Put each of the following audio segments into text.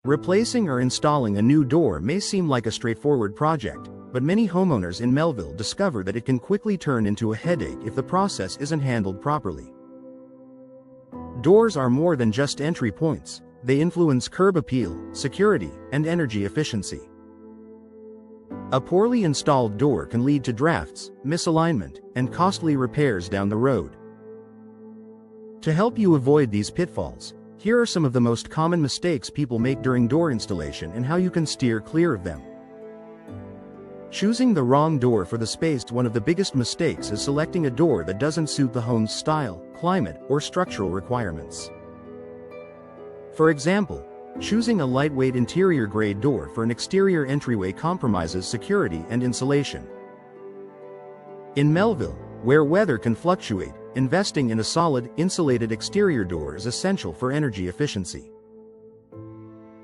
Replacing or installing a new door may seem like a straightforward project, but many homeowners in Melville discover that it can quickly turn into a headache if the process isn't handled properly. Doors are more than just entry points. They influence curb appeal, security, and energy efficiency. A poorly installed door can lead to drafts, misalignment, and costly repairs down the road. To help you avoid these pitfalls, here are some of the most common mistakes people make during door installation and how you can steer clear of them. Choosing the wrong door for the space. One of the biggest mistakes is selecting a door that doesn't suit the home's style, climate, or structural requirements. For example, choosing a lightweight interior-grade door for an exterior entryway compromises security and insulation. In Melville, where weather can fluctuate, investing in a solid, insulated exterior door is essential for energy efficiency.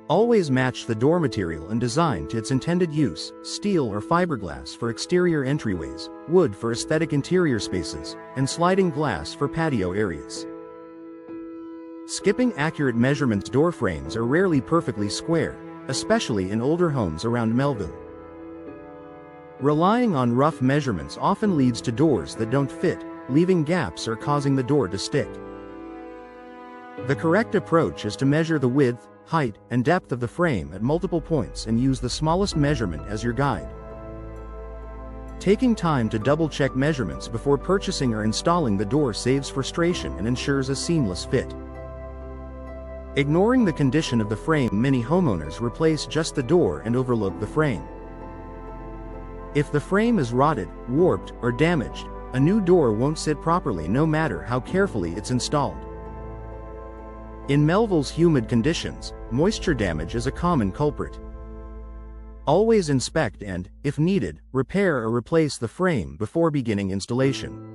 Always match the door material and design to its intended use: steel or fiberglass for exterior entryways, wood for aesthetic interior spaces, and sliding glass for patio areas. Skipping accurate measurements. Door frames are rarely perfectly square, especially in older homes around Melville. Relying on rough measurements often leads to doors that don't fit, leaving gaps or causing the door to stick. The correct approach is to measure the width, height, and depth of the frame at multiple points and use the smallest measurement as your guide. Taking time to double-check measurements before purchasing or installing the door saves frustration and ensures a seamless fit. Ignoring the condition of the frame. Many homeowners replace just the door and overlook the frame. If the frame is rotted, warped, or damaged, a new door won't sit properly no matter how carefully it's installed. In Melville's humid conditions, moisture damage is a common culprit. Always inspect and, if needed, repair or replace the frame before beginning installation.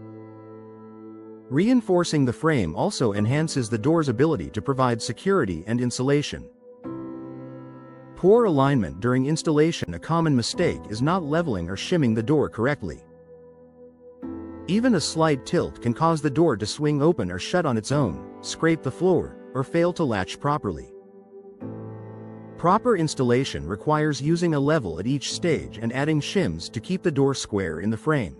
Reinforcing the frame also enhances the door's ability to provide security and insulation. Poor alignment during installation. A common mistake is not leveling or shimming the door correctly. Even a slight tilt can cause the door to swing open or shut on its own, scrape the floor, or fail to latch properly. Proper installation requires using a level at each stage and adding shims to keep the door square in the frame.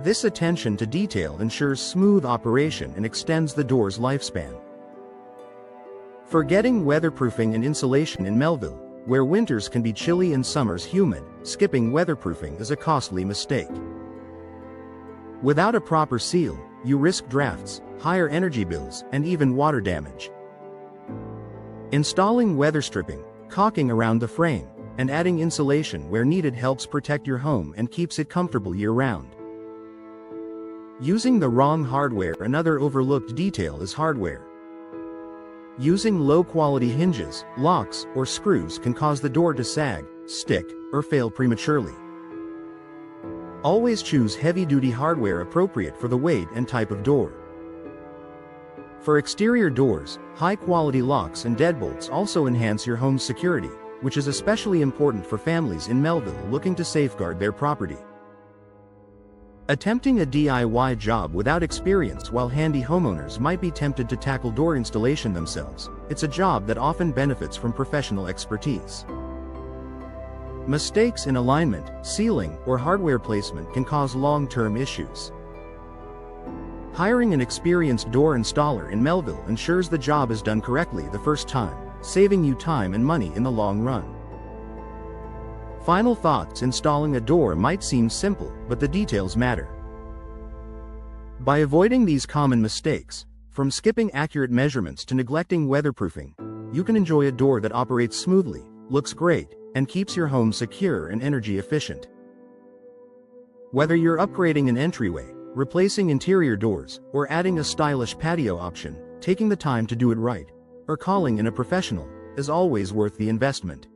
This attention to detail ensures smooth operation and extends the door's lifespan. Forgetting weatherproofing and insulation. In Melville, where winters can be chilly and summers humid, skipping weatherproofing is a costly mistake. Without a proper seal, you risk drafts, higher energy bills, and even water damage. Installing weather stripping, caulking around the frame, and adding insulation where needed helps protect your home and keeps it comfortable year-round. Using the wrong hardware. Another overlooked detail is hardware. Using low-quality hinges, locks, or screws can cause the door to sag, stick, or fail prematurely. Always choose heavy-duty hardware appropriate for the weight and type of door. For exterior doors, high-quality locks and deadbolts also enhance your home's security, which is especially important for families in Melville looking to safeguard their property. Attempting a DIY job without experience. While handy homeowners might be tempted to tackle door installation themselves, it's a job that often benefits from professional expertise. Mistakes in alignment, sealing, or hardware placement can cause long-term issues. Hiring an experienced door installer in Melville ensures the job is done correctly the first time, saving you time and money in the long run. Final thoughts. Installing a door might seem simple, but the details matter. By avoiding these common mistakes, from skipping accurate measurements to neglecting weatherproofing, you can enjoy a door that operates smoothly, looks great, and keeps your home secure and energy efficient. Whether you're upgrading an entryway, replacing interior doors, or adding a stylish patio option, taking the time to do it right, or calling in a professional, is always worth the investment.